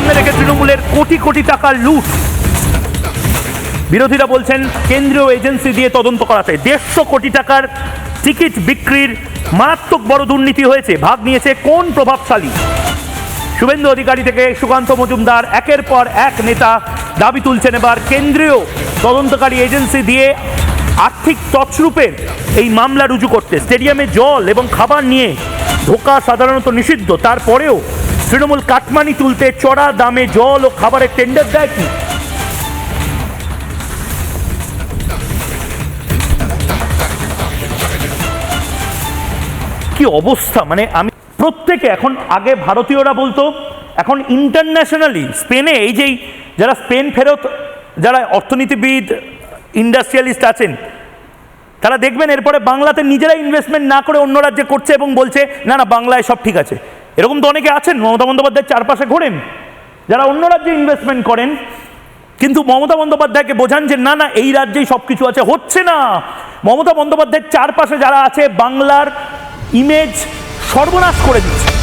সামনে রেখে তৃণমূলের কোটি কোটি টাকার লুট। বিরোধীরা বলছেন কেন্দ্রীয় এজেন্সি দিয়ে তদন্ত করাতে 150 কোটি টাকার টিকিট বিক্রির মারাত্মক বড় দুর্নীতি হয়েছে। ভাগ নিয়েছে কোন প্রভাবশালী? শুভেন্দু অধিকারী থেকে সুকান্ত মজুমদার একের পর এক নেতা দাবি তুলছেন এবার কেন্দ্রীয় তদন্তকারী এজেন্সি দিয়ে আর্থিক তছরূপের এই মামলা রুজু করতে। স্টেডিয়ামে জল এবং খাবার নিয়ে ঢোকা সাধারণত নিষিদ্ধ, তারপরেও তৃণমূল কাটমানি তুলতে চড়া দামে জল ও খাবারের টেন্ডার দেয় কি? কি অবস্থা! মানে আমি প্রত্যেকে এখন, আগে ভারতীয়রা বলতো, এখন ইন্টারন্যাশনালি স্পেনে এই যে যারা স্পেন ফেরত যারা অর্থনীতিবিদ ইন্ডাস্ট্রিয়ালিস্ট আছেন তারা দেখবেন এরপরে বাংলাতে নিজেরা ইনভেস্টমেন্ট না করে অন্য রাজ্যে করছে এবং বলছে না না বাংলায় সব ঠিক আছে। এরকম তো অনেকে আছেন, মমতা বন্দ্যোপাধ্যায়ের চারপাশে ঘোরেন যারা অন্য রাজ্যে ইনভেস্টমেন্ট করেন, কিন্তু মমতা বন্দ্যোপাধ্যায়কে বোঝান যে না না এই রাজ্যেই সব কিছু আছে। হচ্ছে না। মমতা বন্দ্যোপাধ্যায়ের চারপাশে যারা আছে বাংলার ইমেজ সর্বনাশ করে দিচ্ছে।